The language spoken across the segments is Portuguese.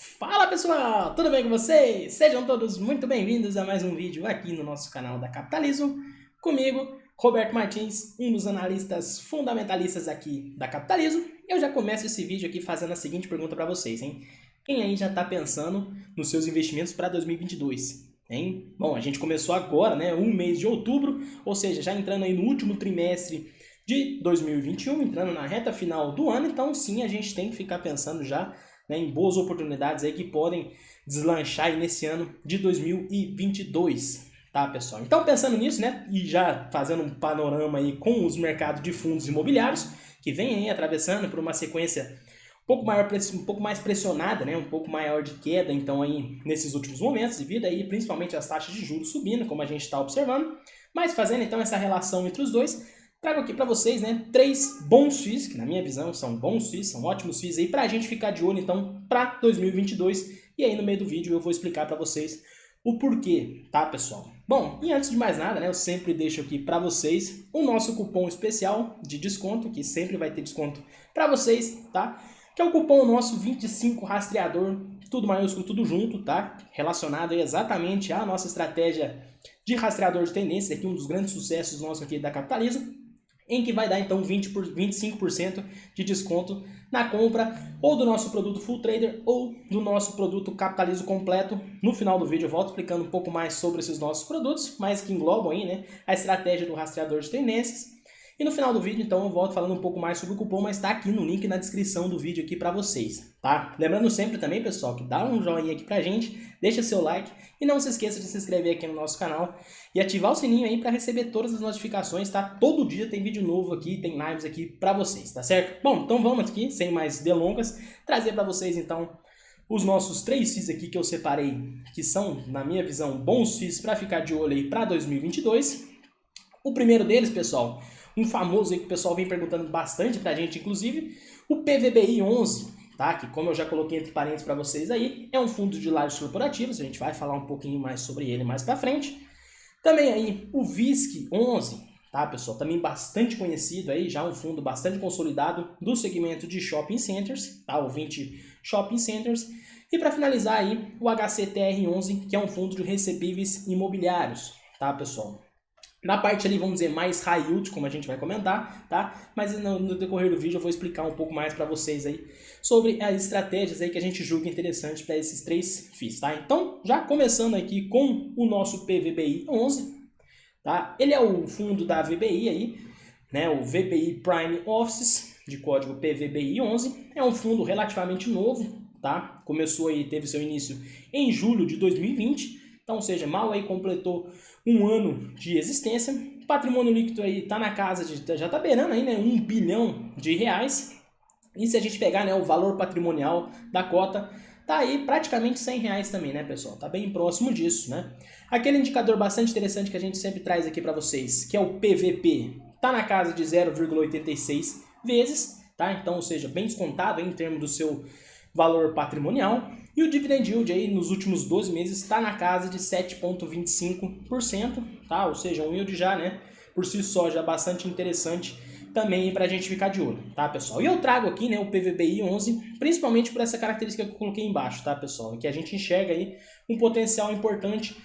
Fala pessoal, tudo bem com vocês? Sejam todos muito bem-vindos a mais um vídeo aqui no nosso canal da Capitalismo. Comigo, Roberto Martins, um dos analistas fundamentalistas aqui da Capitalismo. Eu já começo esse vídeo aqui fazendo a seguinte pergunta para vocês, hein? Quem aí já está pensando nos seus investimentos para 2022? Hein? Bom, a gente começou agora, né, um mês de outubro, ou seja, já entrando aí no último trimestre de 2021, entrando na reta final do ano, então sim, a gente tem que ficar pensando já, né, em boas oportunidades aí que podem deslanchar aí nesse ano de 2022, tá, pessoal? Então, pensando nisso, né, e já fazendo um panorama aí com os mercados de fundos imobiliários, que vem aí atravessando por uma sequência um pouco mais pressionada, né, um pouco maior de queda, então aí nesses últimos momentos, devido aí principalmente às taxas de juros subindo, como a gente está observando, mas fazendo então essa relação entre os dois, trago aqui para vocês, né, 3 bons FIIs, que na minha visão são bons FIIs, são ótimos FIIs aí para a gente ficar de olho então para 2022, e aí no meio do vídeo eu vou explicar para vocês o porquê, tá, pessoal? Bom, e antes de mais nada, né, eu sempre deixo aqui para vocês o nosso cupom especial de desconto, que sempre vai ter desconto para vocês, tá? Que é o cupom nosso 25 rastreador, tudo maiúsculo, tudo junto, tá? Relacionado aí exatamente à nossa estratégia de rastreador de tendência, aqui um dos grandes sucessos nossos aqui da Capitalismo, em que vai dar então 25% de desconto na compra ou do nosso produto Full Trader ou do nosso produto Capitalismo Completo. No final do vídeo eu volto explicando um pouco mais sobre esses nossos produtos, mas que englobam aí, né, a estratégia do rastreador de tendências. E no final do vídeo, então, eu volto falando um pouco mais sobre o cupom, mas está aqui no link na descrição do vídeo aqui para vocês, tá? Lembrando sempre também, pessoal, que dá um joinha aqui pra gente, deixa seu like e não se esqueça de se inscrever aqui no nosso canal e ativar o sininho aí para receber todas as notificações, tá? Todo dia tem vídeo novo aqui, tem lives aqui para vocês, tá certo? Bom, então vamos aqui, sem mais delongas, trazer para vocês, então, os nossos 3 FIIs aqui que eu separei, que são, na minha visão, bons FIIs para ficar de olho aí para 2022. O primeiro deles, pessoal, um famoso aí que o pessoal vem perguntando bastante pra gente, inclusive, o PVBI 11, tá? Que como eu já coloquei entre parênteses para vocês aí, é um fundo de lajes corporativos, a gente vai falar um pouquinho mais sobre ele mais pra frente. Também aí o VISC 11, tá, pessoal? Também bastante conhecido aí, já um fundo bastante consolidado do segmento de shopping centers, tá? O 20 shopping centers. E para finalizar aí, o HCTR11, que é um fundo de recebíveis imobiliários, tá, pessoal? Na parte ali, vamos dizer, mais high yield, como a gente vai comentar, tá? Mas no decorrer do vídeo eu vou explicar um pouco mais para vocês aí sobre as estratégias aí que a gente julga interessante para esses 3 FIIs, tá? Então, já começando aqui com o nosso PVBI 11, tá? Ele é o fundo da VBI aí, né? O VBI Prime Offices, de código PVBI 11. É um fundo relativamente novo, tá? Começou aí, teve seu início em julho de 2020. Então, ou seja, mal aí completou um ano de existência. O patrimônio líquido aí está na casa de, já está beirando aí, né, 1 bilhão de reais. E se a gente pegar, né, o valor patrimonial da cota, tá aí praticamente 100 reais também, né, pessoal? Tá bem próximo disso, né? Aquele indicador bastante interessante que a gente sempre traz aqui para vocês, que é o PVP, tá na casa de 0,86 vezes, tá? Então, ou seja, bem descontado aí em termos do seu valor patrimonial. E o dividend yield aí nos últimos 12 meses está na casa de 7,25%, tá? Ou seja, um yield já, né, por si só já bastante interessante também para a gente ficar de olho, tá, pessoal? E eu trago aqui, né, o PVBI 11, principalmente por essa característica que eu coloquei embaixo, tá, pessoal? Que a gente enxerga aí um potencial importante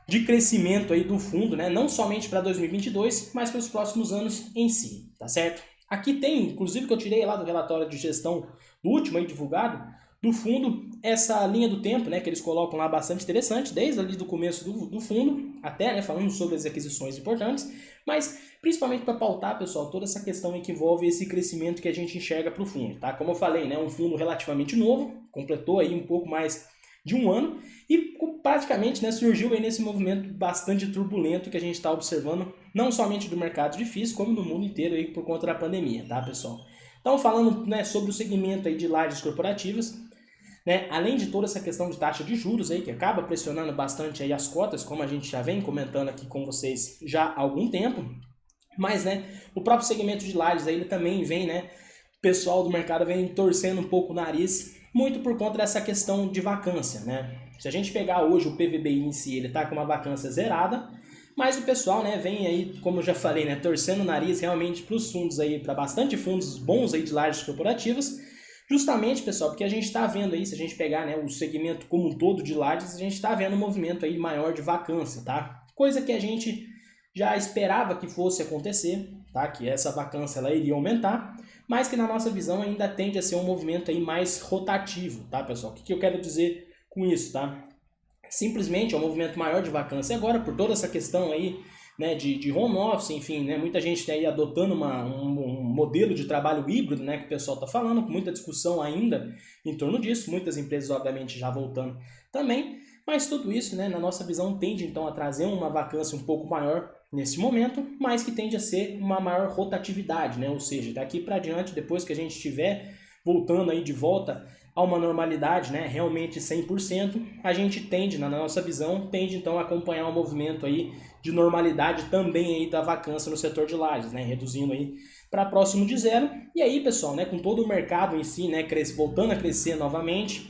de crescimento aí do fundo, né, não somente para 2022, mas para os próximos anos em si, tá certo? Aqui tem, inclusive, que eu tirei lá do relatório de gestão do último aí divulgado, do fundo, essa linha do tempo, né, que eles colocam lá bastante interessante, desde ali do começo do fundo, até, né, falando sobre as aquisições importantes, mas principalmente para pautar, pessoal, toda essa questão que envolve esse crescimento que a gente enxerga para o fundo, tá? Como eu falei, né, um fundo relativamente novo, completou aí um pouco mais de um ano e praticamente, né, surgiu aí nesse movimento bastante turbulento que a gente está observando, não somente do mercado de FIIs, como no mundo inteiro aí por conta da pandemia, tá, pessoal? Então, falando, né, sobre o segmento aí de lajes corporativas, né, além de toda essa questão de taxa de juros aí, que acaba pressionando bastante aí as cotas, como a gente já vem comentando aqui com vocês já há algum tempo, mas, né, o próprio segmento de lajes aí, ele também vem, né, o pessoal do mercado vem torcendo um pouco o nariz, muito por conta dessa questão de vacância, né? Se a gente pegar hoje o PVBI em si, ele está com uma vacância zerada, mas o pessoal, né, vem aí, como eu já falei, né, torcendo o nariz realmente para os fundos aí, para bastante fundos bons aí de lajes corporativas, Justamente, pessoal, porque a gente está vendo aí, se a gente pegar, né, o segmento como um todo de lajes, a gente está vendo um movimento aí maior de vacância, tá? Coisa que a gente já esperava que fosse acontecer, tá? Que essa vacância ela iria aumentar, mas que na nossa visão ainda tende a ser um movimento aí mais rotativo, tá, pessoal? O que eu quero dizer com isso, tá? Simplesmente é um movimento maior de vacância agora, por toda essa questão aí, né, de home office, enfim, né, muita gente está aí adotando um modelo de trabalho híbrido, né, que o pessoal está falando, com muita discussão ainda em torno disso, muitas empresas obviamente já voltando também, mas tudo isso, né, na nossa visão, tende então a trazer uma vacância um pouco maior nesse momento, mas que tende a ser uma maior rotatividade, né, ou seja, daqui para diante, depois que a gente estiver voltando aí de volta a uma normalidade, né, realmente 100%, a gente tende, na nossa visão, tende então a acompanhar um movimento aí de normalidade também aí da vacância no setor de lajes, né, reduzindo aí para próximo de zero. E aí, pessoal, né, com todo o mercado em si, né, voltando a crescer novamente,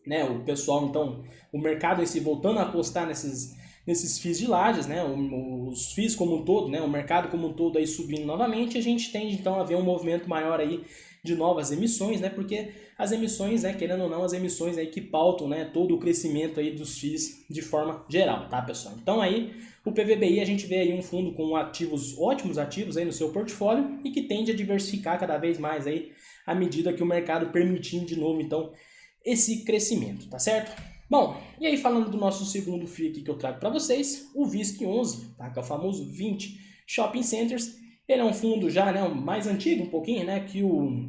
né, o pessoal então, o mercado em si voltando a apostar nesses FIIs de lajes, né, os FIIs como um todo, né, o mercado como um todo aí subindo novamente, a gente tende então a ver um movimento maior aí de novas emissões, né, porque as emissões, né, querendo ou não, as emissões aí que pautam, né, todo o crescimento aí dos FIIs de forma geral, tá, pessoal? Então aí, o PVBI a gente vê aí um fundo com ativos, ótimos ativos aí no seu portfólio e que tende a diversificar cada vez mais aí à medida que o mercado permitir de novo, então, esse crescimento, tá certo? Bom, e aí falando do nosso segundo FII aqui que eu trago para vocês, o VISC11, tá, que é o famoso 20 Shopping Centers. Ele é um fundo já, né, mais antigo um pouquinho, né, que o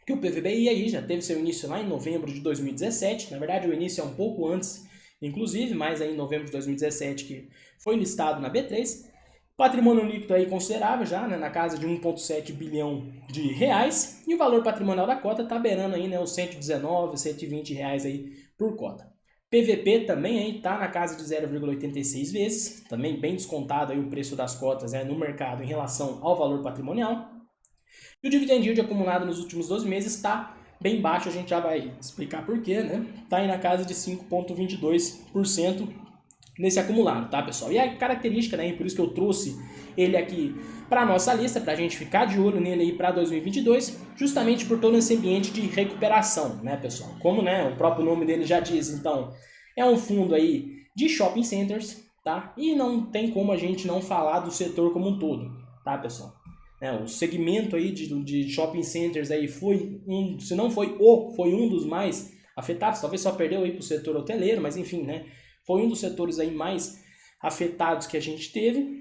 PVBI aí já teve seu início lá em novembro de 2017. Na verdade, o início é um pouco antes, inclusive, mas aí em novembro de 2017 que foi listado na B3. Patrimônio líquido aí considerável já, né, na casa de 1,7 bilhão de reais. E o valor patrimonial da cota está beirando aí, né, os 119, 120 reais aí por cota. PVP também aí está na casa de 0,86 vezes, também bem descontado aí o preço das cotas, né, no mercado em relação ao valor patrimonial. E o dividend yield acumulado nos últimos 12 meses está bem baixo, a gente já vai explicar por quê, né? Está aí na casa de 5,22% nesse acumulado, tá, pessoal? E a característica, né, e por isso que eu trouxe ele aqui para a nossa lista, para a gente ficar de olho nele aí para 2022, justamente por todo esse ambiente de recuperação, né, pessoal? Como, né, o próprio nome dele já diz, então, é um fundo aí de shopping centers, tá? E não tem como a gente não falar do setor como um todo, tá, pessoal? O segmento aí de shopping centers aí foi se não foi foi um dos mais afetados, talvez só perdeu aí para o setor hoteleiro, mas enfim, né? Foi um dos setores aí mais afetados que a gente teve.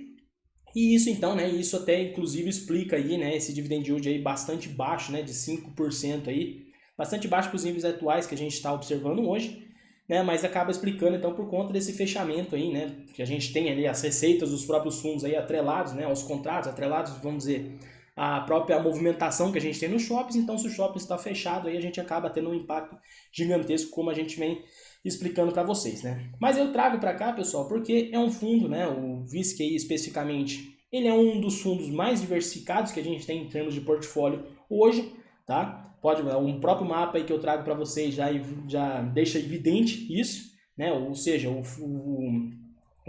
E isso então, né, isso até inclusive explica aí, né, esse dividend yield aí bastante baixo, né, de 5% aí, bastante baixo para os níveis atuais que a gente está observando hoje, né, mas acaba explicando então por conta desse fechamento aí, né, que a gente tem ali as receitas dos próprios fundos aí atrelados, né, aos contratos, atrelados, vamos dizer, a própria movimentação que a gente tem nos shoppings. Então, se o shopping está fechado, aí a gente acaba tendo um impacto gigantesco, como a gente vem explicando para vocês, né? Mas eu trago para cá, pessoal, porque é um fundo, né? O VISC aí especificamente, ele é um dos fundos mais diversificados que a gente tem em termos de portfólio hoje, tá? Pode um próprio mapa aí que eu trago para vocês já deixa evidente isso, né? Ou seja, o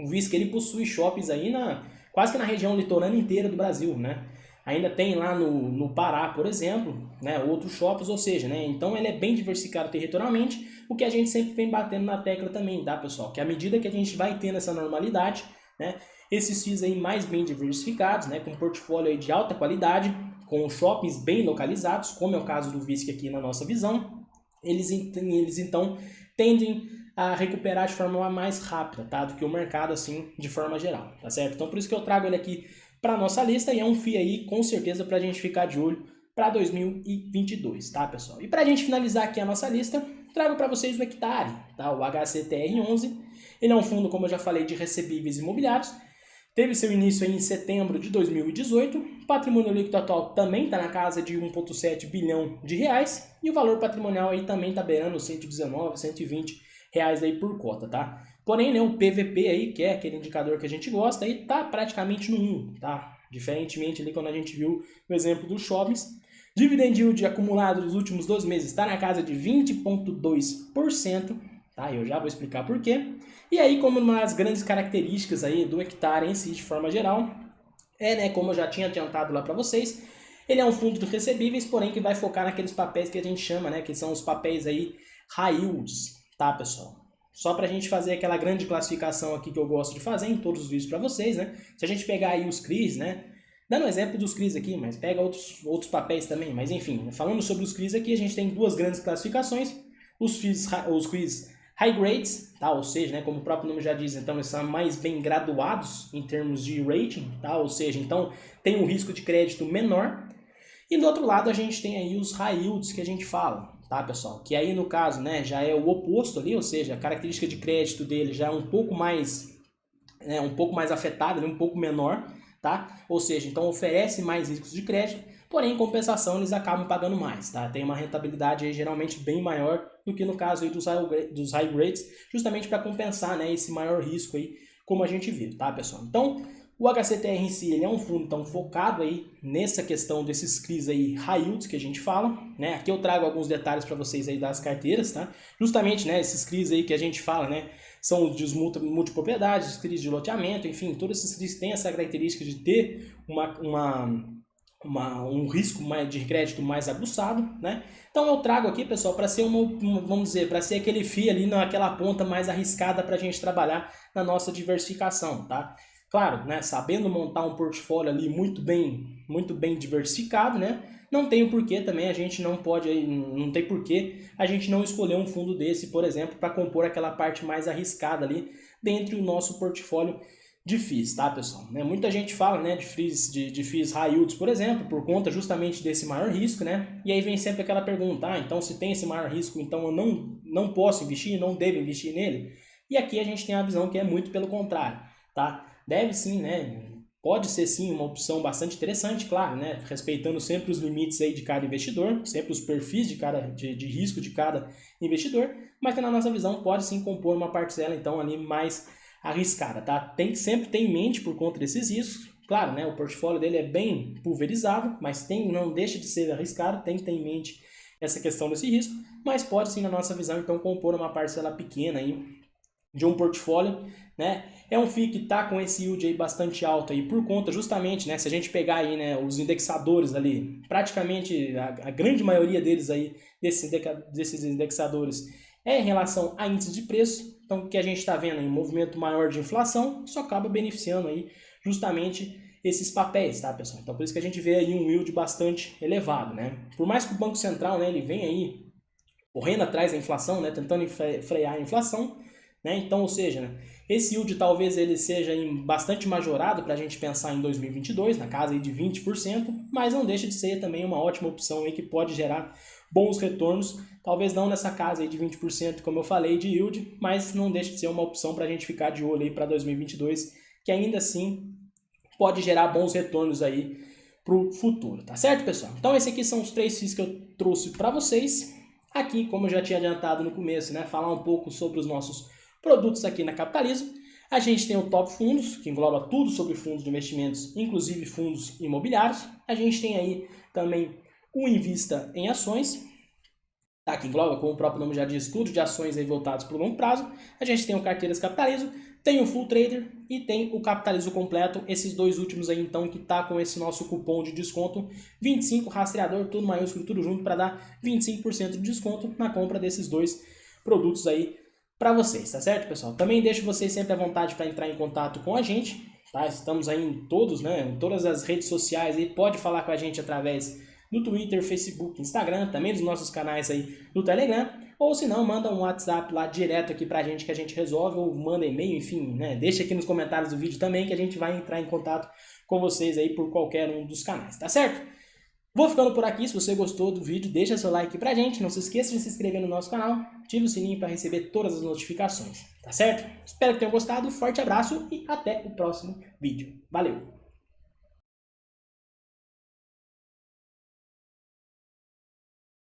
VISC ele possui shoppings aí quase que na região litorânea inteira do Brasil, né? Ainda tem lá no Pará, por exemplo, né, outros shoppings, ou seja, né, então ele é bem diversificado territorialmente, o que a gente sempre vem batendo na tecla também, tá, pessoal? Que à medida que a gente vai tendo essa normalidade, né, esses FIIs aí mais bem diversificados, né, com portfólio aí de alta qualidade, com shoppings bem localizados, como é o caso do VISC aqui na nossa visão, eles então tendem a recuperar de forma mais rápida, tá, do que o mercado, assim, de forma geral, tá certo? Então, por isso que eu trago ele aqui para nossa lista e é um FII aí, com certeza, para a gente ficar de olho para 2022, tá, pessoal? E para a gente finalizar aqui a nossa lista, trago para vocês o Hectare, tá? O HCTR11. Ele é um fundo, como eu já falei, de recebíveis imobiliários. Teve seu início aí em setembro de 2018. O patrimônio líquido atual também está na casa de 1,7 bilhão de reais. E o valor patrimonial aí também está beirando 119, 120 reais aí por cota, tá? Porém, né, o PVP aí, que é aquele indicador que a gente gosta, aí tá praticamente no 1, tá? Diferentemente ali quando a gente viu o exemplo dos shoppings. Dividend yield acumulado dos últimos 12 meses está na casa de 20,2%, tá? Eu já vou explicar por quê. E aí, como uma das grandes características aí do Hectare em si, de forma geral, né, como eu já tinha adiantado lá para vocês, Ele é um fundo de recebíveis, porém que vai focar naqueles papéis que a gente chama, né, que são os papéis aí high yields, tá, pessoal? Só para a gente fazer aquela grande classificação aqui que eu gosto de fazer em todos os vídeos para vocês, né? Se a gente pegar aí os CRIs, né? Dando um exemplo dos CRIs aqui, mas pega outros papéis também. Mas enfim, falando sobre os CRIs aqui, a gente tem duas grandes classificações. Os CRIs high grades, tá? Ou seja, né, como o próprio nome já diz, então eles são mais bem graduados em termos de rating, tá? Ou seja, então tem um risco de crédito menor. E do outro lado a gente tem aí os high yields que a gente fala, tá, pessoal? Que aí no caso, né, já é o oposto ali, ou seja, a característica de crédito dele já é um pouco mais afetada, um pouco menor, tá? Ou seja, então oferece mais riscos de crédito, porém em compensação eles acabam pagando mais, tá? Tem uma rentabilidade aí geralmente bem maior do que no caso aí dos high grades, justamente para compensar, né, esse maior risco aí, como a gente viu, tá, pessoal? Então, o HCTR em si, ele é um fundo tão focado aí nessa questão desses CRIs aí high yields que a gente fala, né? Aqui eu trago alguns detalhes para vocês aí das carteiras, tá? Justamente, né, esses CRIs aí que a gente fala, né, são os multipropriedades, os CRIs de loteamento, enfim, todos esses CRIs têm essa característica de ter um risco de crédito mais aguçado, né? Então eu trago aqui, pessoal, para ser vamos dizer, para ser aquele FII ali naquela ponta mais arriscada para a gente trabalhar na nossa diversificação, tá? Claro, né, sabendo montar um portfólio ali muito bem diversificado, né, não tem porquê também a gente não tem porquê a gente não escolher um fundo desse, por exemplo, para compor aquela parte mais arriscada ali dentro do nosso portfólio de FIIs, tá, pessoal? Né, muita gente fala, né, de FIIs high yields, por exemplo, por conta justamente desse maior risco, né, e aí vem sempre aquela pergunta, então se tem esse maior risco, então eu não posso investir, não devo investir nele? E aqui a gente tem a visão que é muito pelo contrário, tá? Deve sim, né? Pode ser sim uma opção bastante interessante, claro, né? Respeitando sempre os limites aí de cada investidor, sempre os perfis de risco de cada investidor, mas que na nossa visão pode sim compor uma parcela então ali mais arriscada, tá? Sempre ter em mente por conta desses riscos. Claro, né? O portfólio dele é bem pulverizado, mas não deixa de ser arriscado, tem que ter em mente essa questão desse risco, mas pode sim na nossa visão então compor uma parcela pequena aí de um portfólio, né? É um FII que está com esse yield aí bastante alto aí por conta justamente, né? Se a gente pegar aí, né, os indexadores ali, praticamente a grande maioria deles aí, desses indexadores, é em relação a índice de preço. Então, o que a gente está vendo aí, um movimento maior de inflação, isso acaba beneficiando aí justamente esses papéis, tá, pessoal? Então, por isso que a gente vê aí um yield bastante elevado, né? Por mais que o Banco Central, né, ele venha aí correndo atrás da inflação, né, tentando frear a inflação, né? Então, ou seja, né, esse yield talvez ele seja bastante majorado para a gente pensar em 2022, na casa aí de 20%, mas não deixa de ser também uma ótima opção aí que pode gerar bons retornos, talvez não nessa casa aí de 20%, como eu falei, de yield, mas não deixa de ser uma opção para a gente ficar de olho aí para 2022, que ainda assim pode gerar bons retornos aí para o futuro, tá certo, pessoal? Então, esses aqui são os 3 FIIs que eu trouxe para vocês. Aqui, como eu já tinha adiantado no começo, né, falar um pouco sobre os nossos produtos aqui na Capitalismo. A gente tem o Top Fundos, que engloba tudo sobre fundos de investimentos, inclusive fundos imobiliários. A gente tem aí também o Invista em Ações, tá? Que engloba, como o próprio nome já diz, tudo de ações aí voltados para o longo prazo. A gente tem o Carteiras Capitalismo, tem o Full Trader e tem o Capitalismo Completo. Esses dois últimos aí, então, que tá com esse nosso cupom de desconto 25, rastreador, tudo maiúsculo, tudo junto, para dar 25% de desconto na compra desses dois produtos aí para vocês, tá certo, pessoal? Também deixo vocês sempre à vontade para entrar em contato com a gente, tá? Estamos aí em todas as redes sociais aí, pode falar com a gente através do Twitter, Facebook, Instagram, também dos nossos canais aí do Telegram, ou se não, manda um WhatsApp lá direto aqui pra gente que a gente resolve, ou manda e-mail, enfim, né? Deixa aqui nos comentários do vídeo também que a gente vai entrar em contato com vocês aí por qualquer um dos canais, tá certo? Vou ficando por aqui. Se você gostou do vídeo, deixa seu like pra gente. Não se esqueça de se inscrever no nosso canal. Ative o sininho para receber todas as notificações. Tá certo? Espero que tenham gostado. Forte abraço e até o próximo vídeo. Valeu!